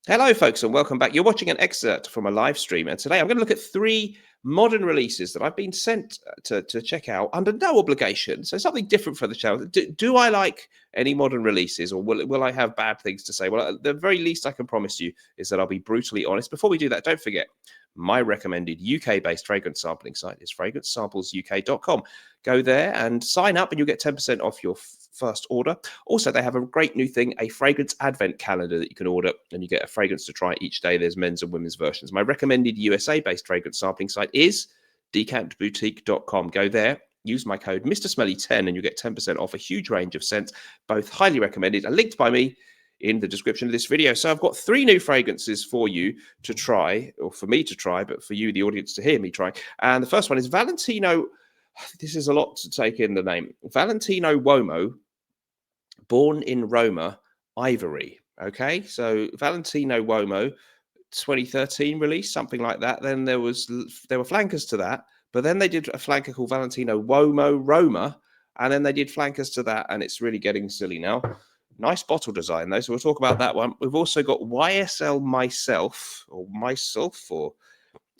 Hello, folks, and welcome back. You're watching an excerpt from a live stream, and today I'm going to look at three modern releases that I've been sent to check out under no obligation. So something different for the channel. Do I like any modern releases, or will I have bad things to say? Well, the very least I can promise you is that I'll be brutally honest. Before we do that, don't forget my recommended UK-based fragrance sampling site is fragrancesamplesuk.com. Go there and sign up, and you'll get 10% off your first order. Also, they have a great new thing, a fragrance advent calendar that you can order, and you get a fragrance to try each day. There's men's and women's versions. My recommended USA-based fragrance sampling site is decantboutique.com. Go there, use my code Mr. Smelly10, and you get 10% off a huge range of scents, both highly recommended and linked by me in the description of this video. So I've got three new fragrances for you to try, or for me to try, but for you, the audience, to hear me try. And the first one is Valentino. This is a lot to take in, the name. Valentino Uomo, born in Roma, Ivory. Okay, so Valentino Uomo, 2013 release, something like that. Then there were flankers to that, but then they did a flanker called Valentino Uomo Roma, and then they did flankers to that, and it's really getting silly now. Nice bottle design though, so we'll talk about that one. We've also got YSL Myslf or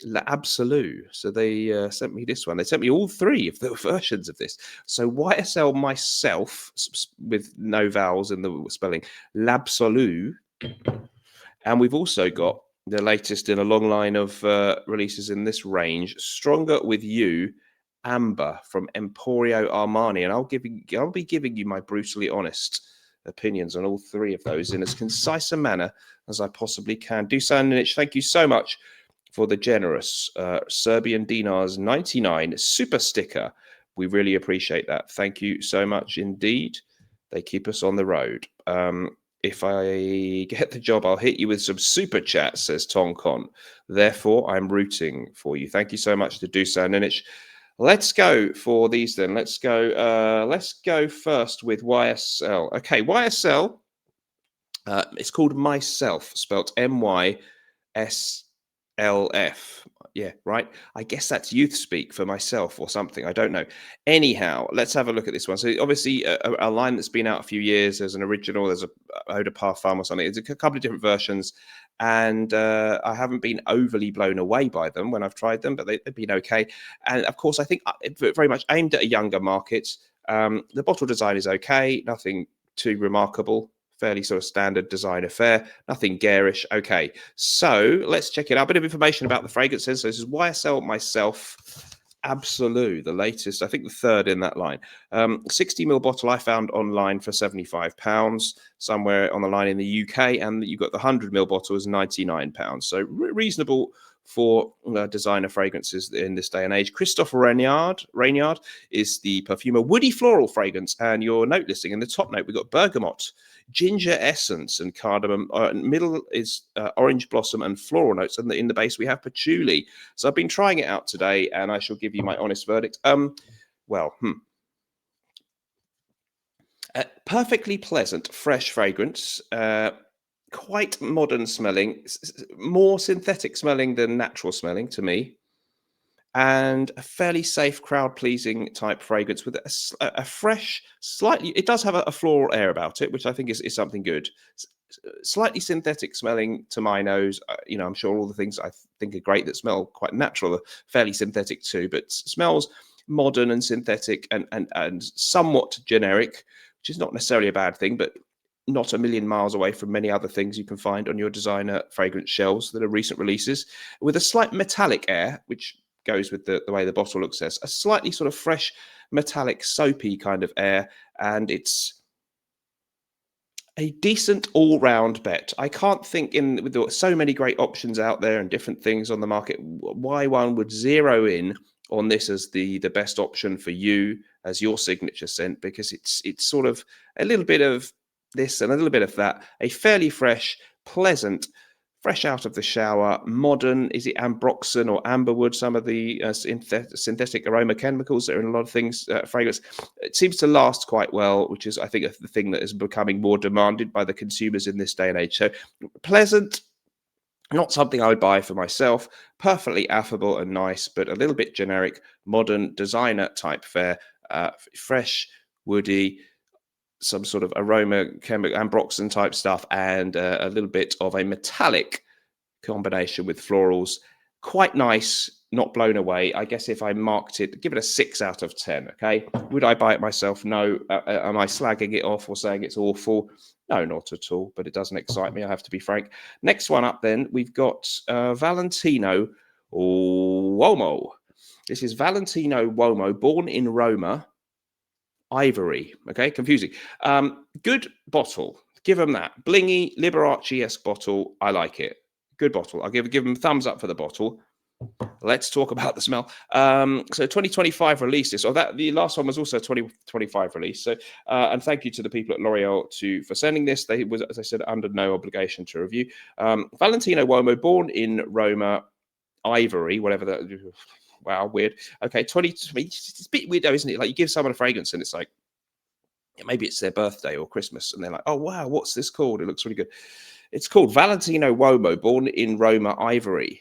L'Absolu. So they sent me this one. They sent me all three of the versions of this. So YSL Myself, with no vowels in the spelling, L'Absolu. And we've also got the latest in a long line of releases in this range, Stronger With You, Amber from Emporio Armani. And I'll be giving you my brutally honest opinions on all three of those in as concise a manner as I possibly can. Dusan Ninic, thank you so much for the generous Serbian dinars 99 super sticker. We really appreciate that. Thank you so much indeed. They keep us on the road. If I get the job, I'll hit you with some super chats, says Tong Con. Therefore, I'm rooting for you. Thank you so much to Dusan Ninic. Let's go for these then. Let's go first with YSL. Okay, YSL. It's called Myself, spelt MYSLF. Yeah, right. I guess that's youth speak for myself or something. I don't know. Anyhow, let's have a look at this one. So obviously a line that's been out a few years. There's an original. There's a Eau de Parfum or something. There's a couple of different versions. And I haven't been overly blown away by them when I've tried them, but they've been okay. And of course, I think very much aimed at a younger market. The bottle design is okay. Nothing too remarkable. Fairly sort of standard design affair, nothing garish. Okay, so let's check it out. A bit of information about the fragrances. So this is YSL Myslf L'Absolu, the latest, I think the third in that line. 60ml bottle I found online for £75, somewhere on the line in the UK, and you've got the 100ml bottle is £99. So reasonable for designer fragrances in this day and age. Christophe Reynard is the perfumer. Woody floral fragrance, and your note listing in the top note, we've got bergamot, ginger essence, and cardamom. Middle is orange blossom and floral notes, and in the base we have patchouli. So I've been trying it out today, and I shall give you my honest verdict. Perfectly pleasant, fresh fragrance. Quite modern smelling, more synthetic smelling than natural smelling to me, and a fairly safe, crowd pleasing type fragrance with a fresh, slightly, it does have a floral air about it, which I think is something good. Slightly synthetic smelling to my nose. I'm sure all the things I think are great that smell quite natural are fairly synthetic too, but smells modern and synthetic and somewhat generic, which is not necessarily a bad thing, but not a million miles away from many other things you can find on your designer fragrance shelves that are recent releases, with a slight metallic air, which goes with the way the bottle looks. As a slightly sort of fresh, metallic, soapy kind of air, and it's a decent all-round bet. I can't think, with so many great options out there and different things on the market, why one would zero in on this as the best option for you as your signature scent, because it's sort of a little bit of this and a little bit of that. A fairly fresh, pleasant, fresh out of the shower, modern. Is it ambroxan or amberwood? Some of the synthetic aroma chemicals that are in a lot of things, fragrance. It seems to last quite well, which is, I think, the thing that is becoming more demanded by the consumers in this day and age. So pleasant, not something I would buy for myself. Perfectly affable and nice, but a little bit generic, modern designer type fare. Fresh, woody, some sort of aroma, chemical, ambroxan type stuff, and a little bit of a metallic combination with florals. Quite nice, not blown away. I guess if I marked it, give it a 6 out of 10. Okay. Would I buy it myself? No. Am I slagging it off or saying it's awful? No, not at all. But it doesn't excite me, I have to be frank. Next one up, then, we've got Valentino Uomo. This is Valentino Uomo, born in Roma, Ivory. Okay, confusing. Good bottle. Give them that. Blingy, Liberace-esque bottle. I like it. Good bottle. I'll give them thumbs up for the bottle. Let's talk about the smell. So 2025 release this, or that the last one was also 2025 release. So and thank you to the people at L'Oreal for sending this. They was, as I said, under no obligation to review. Valentino Uomo, born in Roma, Ivory, whatever that. Wow, weird. Okay, it's a bit weird though, isn't it? Like you give someone a fragrance and it's like, maybe it's their birthday or Christmas, and they're like, oh wow, what's this called? It looks really good. It's called Valentino Uomo, born in Roma, Ivory.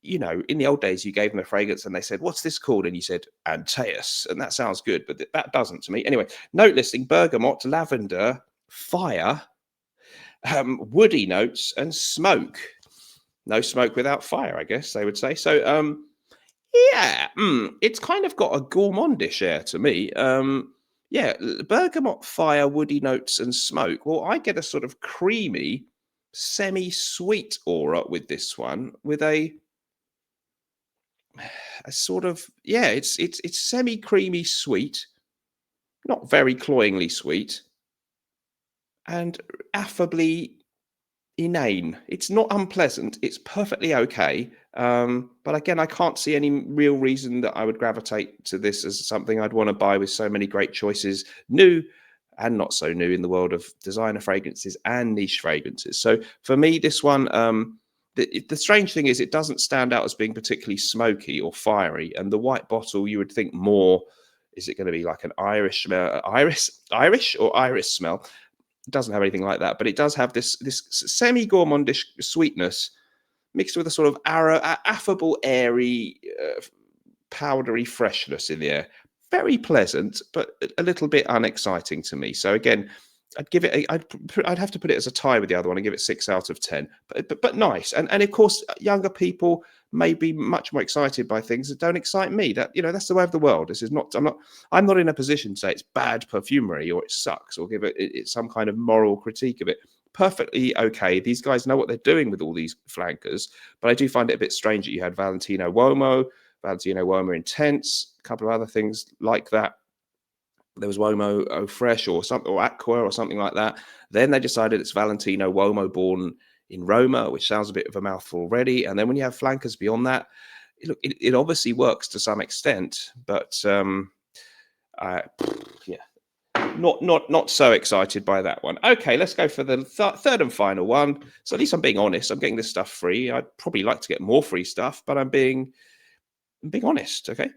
You know, in the old days, you gave them a fragrance and they said, what's this called? And you said, Antaeus. And that sounds good, but that doesn't to me. Anyway, note listing: bergamot, lavender, fire, woody notes, and smoke. No smoke without fire, I guess they would say. So, yeah, it's kind of got a gourmandish air to me. Yeah, bergamot, fire, woody notes, and smoke. Well, I get a sort of creamy, semi-sweet aura with this one, with a sort of, yeah, it's semi-creamy sweet, not very cloyingly sweet, and affably inane. It's not unpleasant. It's perfectly okay. But again, I can't see any real reason that I would gravitate to this as something I'd want to buy with so many great choices, new and not so new, in the world of designer fragrances and niche fragrances. So for me, this one, the strange thing is it doesn't stand out as being particularly smoky or fiery. And the white bottle, you would think more, is it going to be like an Irish smell, Irish or iris smell? It doesn't have anything like that, but it does have this semi-gourmandish sweetness mixed with a sort of affable, airy, powdery freshness in the air. Very pleasant, but a little bit unexciting to me. So again, I'd give it. I'd have to put it as a tie with the other one and give it 6 out of 10. But nice, and of course, younger people may be much more excited by things that don't excite me. That's the way of the world. This is not. I'm not in a position to say it's bad perfumery or it sucks or give it some kind of moral critique of it. Perfectly okay. These guys know what they're doing with all these flankers, but I do find it a bit strange that you had Valentino Uomo Intense, a couple of other things like that. There was Uomo Eau Fresh or something, or Aqua or something like that. Then they decided it's Valentino Uomo, born in Roma, which sounds a bit of a mouthful already. And then when you have flankers beyond that, it obviously works to some extent, but yeah, not so excited by that one. Okay, let's go for the third and final one. So at least I'm being honest. I'm getting this stuff free. I'd probably like to get more free stuff, but I'm being honest. Okay.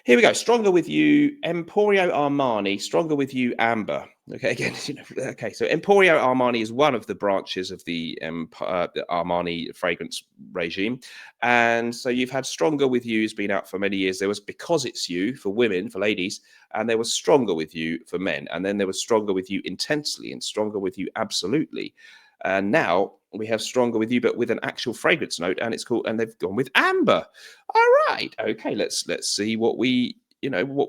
Here we go. Stronger with You, Emporio Armani. Stronger with You, Amber. Okay, again, okay. So Emporio Armani is one of the branches of the Armani fragrance regime, and so you've had Stronger with You has been out for many years. There was Because It's You for women, for ladies, and there was Stronger with You for men, and then there was Stronger with You Intensely and Stronger with You Absolutely. And now we have Stronger with You, but with an actual fragrance note, and it's called, and they've gone with Amber. All right, okay, let's see what we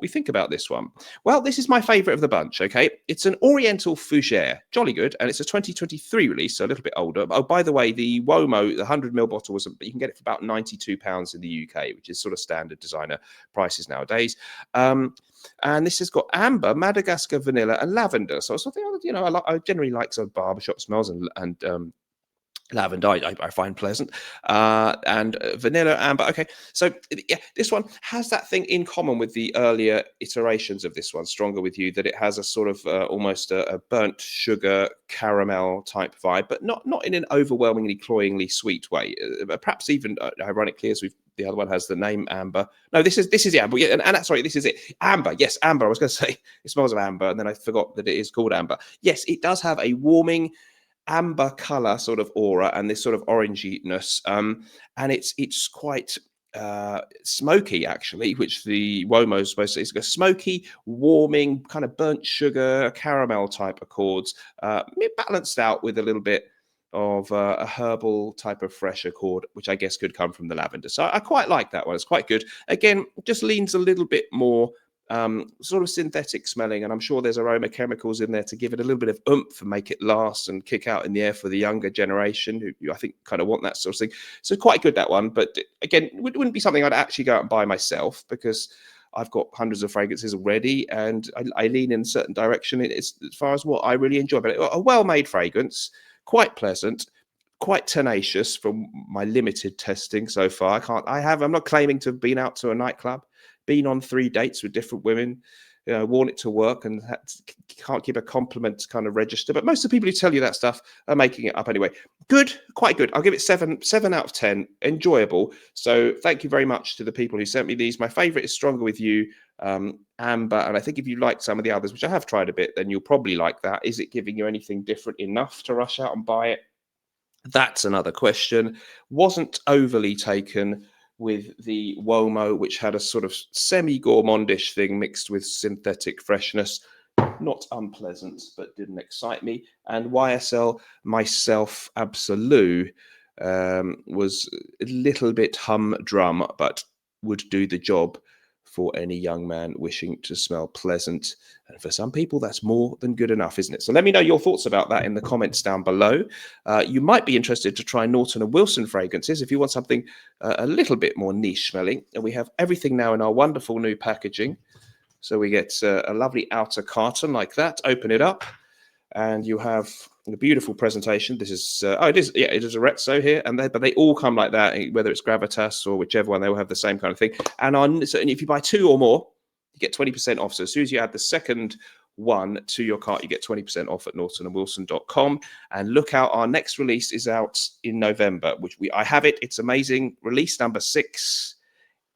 think about this one. Well, this is my favorite of the bunch. Okay, it's an Oriental Fougere, jolly good, and it's a 2023 release, so a little bit older. Oh, by the way, the Uomo, the 100ml bottle, you can get it for about £92 in the UK, which is sort of standard designer prices nowadays. And this has got amber, Madagascar vanilla, and lavender. So something, I generally like some barbershop smells and lavender I find pleasant, and vanilla, amber. Okay, so yeah, this one has that thing in common with the earlier iterations of this one, Stronger with You, that it has a sort of almost a burnt sugar caramel type vibe, but not in an overwhelmingly cloyingly sweet way. Perhaps even ironically, as the other one has the name Amber. No, this is Amber. Yeah, and sorry, this is it. Amber. Yes, Amber. I was going to say it smells of amber, and then I forgot that it is called Amber. Yes, it does have a warming amber color sort of aura and this sort of oranginess, and it's quite smoky, actually, which the Uomo is supposed to. It's got smoky, warming, kind of burnt sugar, caramel type accords, balanced out with a little bit of a herbal type of fresh accord, which I guess could come from the lavender. So I quite like that one. It's quite good. Again, just leans a little bit more sort of synthetic smelling, and I'm sure there's aroma chemicals in there to give it a little bit of oomph and make it last and kick out in the air for the younger generation who I think kind of want that sort of thing. So quite good, that one. But again, it wouldn't be something I'd actually go out and buy myself, because I've got hundreds of fragrances already, and I lean in a certain direction. It's as far as what I really enjoy. But a well-made fragrance, quite pleasant, quite tenacious from my limited testing so far. I'm not claiming to have been out to a nightclub, been on 3 dates with different women, worn it to work, and can't keep a compliment kind of register. But most of the people who tell you that stuff are making it up anyway. Good, quite good. I'll give it 7 out of 10. Enjoyable. So thank you very much to the people who sent me these. My favorite is Stronger With You, Amber. And I think if you like some of the others, which I have tried a bit, then you'll probably like that. Is it giving you anything different enough to rush out and buy it? That's another question. Wasn't overly taken with the Uomo, which had a sort of semi-gourmandish thing mixed with synthetic freshness. Not unpleasant, but didn't excite me. And YSL Myslf L'Absolu was a little bit humdrum, but would do the job for any young man wishing to smell pleasant. And for some people, that's more than good enough, isn't it? So let me know your thoughts about that in the comments down below. You might be interested to try Norton & Wilson fragrances if you want something a little bit more niche smelling. And we have everything now in our wonderful new packaging. So we get a lovely outer carton like that. Open it up, and you have a beautiful presentation. This is it is a Rezzo here, but they all come like that, whether it's Gravitas or whichever one. They all have the same kind of thing. And if you buy 2 or more, you get 20% off. So as soon as you add the second one to your cart, you get 20% off at nortonandwilson.com. And look out, our next release is out in November, which I have it. It's amazing. Release number 6,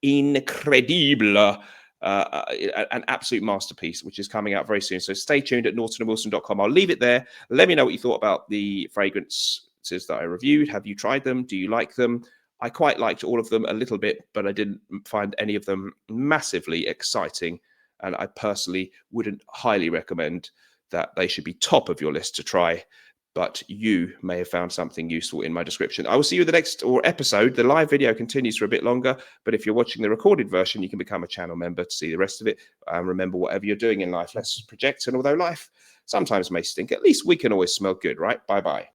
incredible. An absolute masterpiece, which is coming out very soon. So stay tuned at nortonandwilson.com. I'll leave it there. Let me know what you thought about the fragrances that I reviewed. Have you tried them? Do you like them? I quite liked all of them a little bit, but I didn't find any of them massively exciting. And I personally wouldn't highly recommend that they should be top of your list to try. But you may have found something useful in my description. I will see you in the next episode. The live video continues for a bit longer, but if you're watching the recorded version, you can become a channel member to see the rest of it. Remember, whatever you're doing in life, let's project. And although life sometimes may stink, at least we can always smell good, right? Bye-bye.